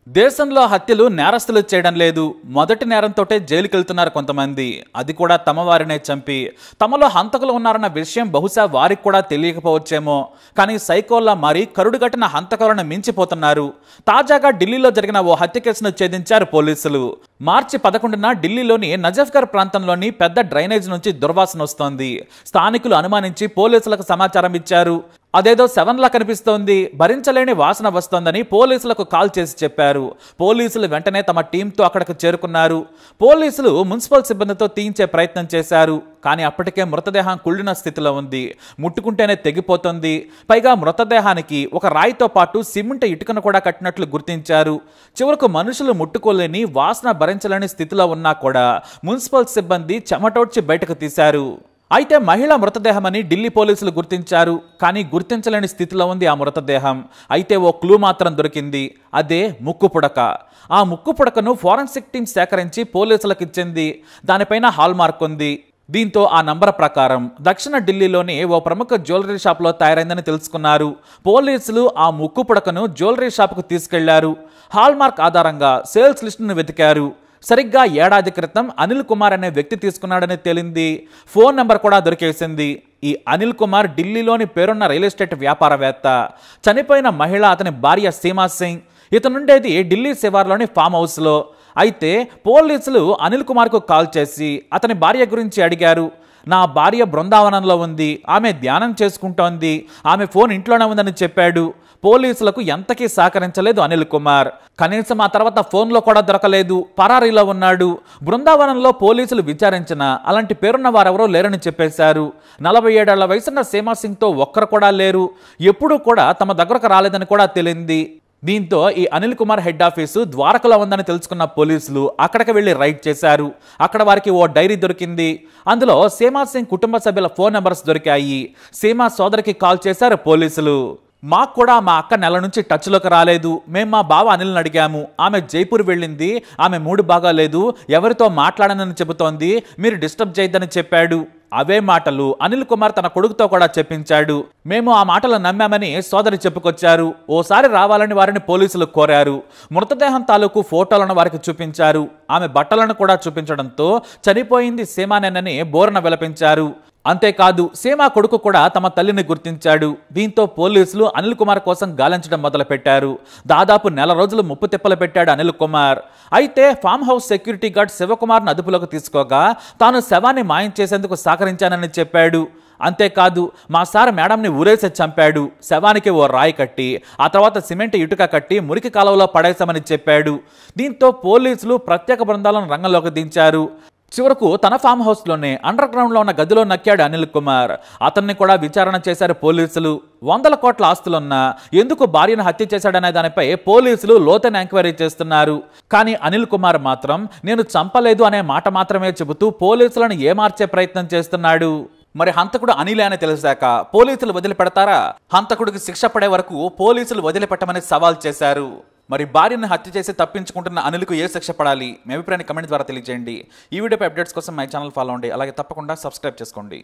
దేశంలో హత్యలు నేరస్తులు చేయడం లేదు. మొదటి నేరంతోటే జైలుకెళ్తున్నారు కొంతమంది. అది కూడా తమ వారినే చంపి. తమలో హంతకులు ఉన్నారన్న విషయం బహుశా వారికి కూడా తెలియకపోవచ్చేమో. కానీ సైకోల్లా మారి కరుడుగట్టిన హంతకులను మించిపోతున్నారు. తాజాగా ఢిల్లీలో జరిగిన ఓ హత్య కేసును ఛేదించారు పోలీసులు. మార్చి 11న ఢిల్లీలోని నజఫ్గర్ ప్రాంతంలోని పెద్ద డ్రైనేజ్ నుంచి దుర్వాసన వస్తోంది. స్థానికులు అనుమానించి పోలీసులకు సమాచారం ఇచ్చారు. అదేదో శవంలా కనిపిస్తోంది, భరించలేని వాసన వస్తోందని పోలీసులకు కాల్ చేసి చెప్పారు. పోలీసులు వెంటనే తమ టీంతో అక్కడికి చేరుకున్నారు. పోలీసులు మున్సిపల్ సిబ్బందితో తీయించే ప్రయత్నం చేశారు. కానీ అప్పటికే మృతదేహం కుళ్ళిన స్థితిలో ఉంది. ముట్టుకుంటేనే తెగిపోతుంది. పైగా మృతదేహానికి ఒక రాయితో పాటు సిమెంట్ ఇటుకను కూడా కట్టినట్లు గుర్తించారు. చివరకు మనుషులు ముట్టుకోలేని, వాసన భరించలేని స్థితిలో ఉన్నా కూడా మున్సిపల్ సిబ్బంది చెమటోడ్చి బయటకు తీశారు. అయితే మహిళ మృతదేహమని ఢిల్లీ పోలీసులు గుర్తించారు. కానీ గుర్తించలేని స్థితిలో ఉంది ఆ మృతదేహం. అయితే ఓ క్లూ మాత్రం దొరికింది. అదే ముక్కు పుడక. ఆ ముక్కు పుడకను ఫోరెన్సిక్ టీం సేకరించి పోలీసులకు ఇచ్చింది. దానిపైన హాల్ మార్క్ ఉంది. దీంతో ఆ నంబర్ ప్రకారం దక్షిణ ఢిల్లీలోని ఓ ప్రముఖ జ్యువెలరీ షాప్లో తయారైందని తెలుసుకున్నారు. పోలీసులు ఆ ముక్కు పుడకను జ్యువెలరీ షాపుకు తీసుకెళ్లారు. హాల్ మార్క్ ఆధారంగా సేల్స్ లిస్టును వెతికారు. సరిగ్గా ఏడాది క్రితం అనిల్ కుమార్ అనే వ్యక్తి తీసుకున్నాడని తేలింది. ఫోన్ నెంబర్ కూడా దొరికేసింది. ఈ అనిల్ కుమార్ ఢిల్లీలోని పేరున్న రియల్ ఎస్టేట్ వ్యాపారవేత్త. చనిపోయిన మహిళ అతని భార్య సీమా సింగ్. ఇతనుండేది ఢిల్లీ శివార్లోని ఫామ్ హౌస్లో. అయితే పోలీసులు అనిల్ కుమార్కు కాల్ చేసి అతని భార్య గురించి అడిగారు. నా భార్య బృందావనంలో ఉంది, ఆమె ధ్యానం చేసుకుంటోంది, ఆమె ఫోన్ ఇంట్లోనే ఉందని చెప్పాడు. పోలీసులకు ఎంతకీ సహకరించలేదు అనిల్ కుమార్. కనీసం ఆ తర్వాత ఫోన్లో కూడా దొరకలేదు, పరారీలో ఉన్నాడు. బృందావనంలో పోలీసులు విచారించిన అలాంటి పేరున్న వారెవరో లేరని చెప్పేశారు. 47 ఏళ్ల వయసున్న సీమా సింగ్తో ఒక్కరు కూడా లేరు. ఎప్పుడూ కూడా తమ దగ్గరకు రాలేదని కూడా తెలియంది. దీంతో ఈ అనిల్ కుమార్ హెడ్ ఆఫీసు ద్వారకలో ఉందని తెలుసుకున్న పోలీసులు అక్కడికి వెళ్లి రైడ్ చేశారు. అక్కడ వారికి ఓ డైరీ దొరికింది. అందులో సీమా సింగ్ కుటుంబ సభ్యుల ఫోన్ నెంబర్స్ దొరికాయి. సీమా సోదరికి కాల్ చేశారు పోలీసులు. మాకు కూడా మా అక్క నెల నుంచి టచ్లోకి రాలేదు. మేము మా బావ అనిల్ని అడిగాము. ఆమె జైపూర్ వెళ్ళింది. ఆమె మూడు బాగాలేదు, ఎవరితో మాట్లాడనని చెబుతోంది, మీరు డిస్టర్బ్ చేయొద్దని చెప్పాడు. అవే మాటలు అనిల్ కుమార్ తన కొడుకుతో కూడా చెప్పించాడు. మేము ఆ మాటలు నమ్మామని సోదరి చెప్పుకొచ్చారు. ఓసారి రావాలని వారిని పోలీసులు కోరారు. మృతదేహం తాలూకు ఫోటోలను వారికి చూపించారు. ఆమె బట్టలను కూడా చూపించడంతో చనిపోయింది సీమానేనని బోరన విలపించారు. అంతేకాదు సీమా కొడుకు కూడా తమ తల్లిని గుర్తించాడు. దీంతో పోలీసులు అనిల్ కుమార్ కోసం గాలించడం మొదలుపెట్టారు. దాదాపు నెల రోజులు ముప్పు తిప్పలు పెట్టాడు అనిల్ కుమార్. అయితే ఫామ్ హౌస్ సెక్యూరిటీ గార్డ్ శివకుమార్ను అదుపులోకి తీసుకోగా తాను శవాన్ని మాయం చేసేందుకు సహకరించానని చెప్పాడు. అంతేకాదు మా సార్ మేడంని ఊరేసి చంపాడు. శవానికి ఓ రాయి కట్టి ఆ తర్వాత సిమెంట్ ఇటుక కట్టి మురికి కాలువలో పడేశామని చెప్పాడు. దీంతో పోలీసులు ప్రత్యేక బృందాలను రంగంలోకి దించారు. చివరకు తన ఫామ్ హౌస్లోనే అండర్ గ్రౌండ్లో ఉన్న గదిలో నక్కాడు అనిల్ కుమార్. అతన్ని కూడా విచారణ చేశారు పోలీసులు. 100 కోట్ల ఆస్తులున్నా ఎందుకు భార్యను హత్య చేశాడనే దానిపై పోలీసులు లోతైన ఎంక్వైరీ చేస్తున్నారు. కానీ అనిల్ కుమార్ మాత్రం నేను చంపలేదు అనే మాట మాత్రమే చెబుతూ పోలీసులను ఏమార్చే ప్రయత్నం చేస్తున్నాడు. మరి హంతకుడు అనిలే అని తెలిసాక పోలీసులు వదిలిపెడతారా? హంతకుడికి శిక్ష పడే వరకు పోలీసులు వదిలిపెట్టమని సవాల్ చేశారు. మరి భార్యను హత్య చేసి తప్పించుకుంటున్న అనిల్కు ఏ శిక్ష పడాలి? మీ అభిప్రాయాన్ని కమెంట్ ద్వారా తెలియజేయండి. ఈ వీడియోపై అప్డేట్స్ కోసం మై ఛానల్ ఫాలో అవ్వండి. అలాగే తప్పకుండా సబ్స్క్రైబ్ చేసుకోండి.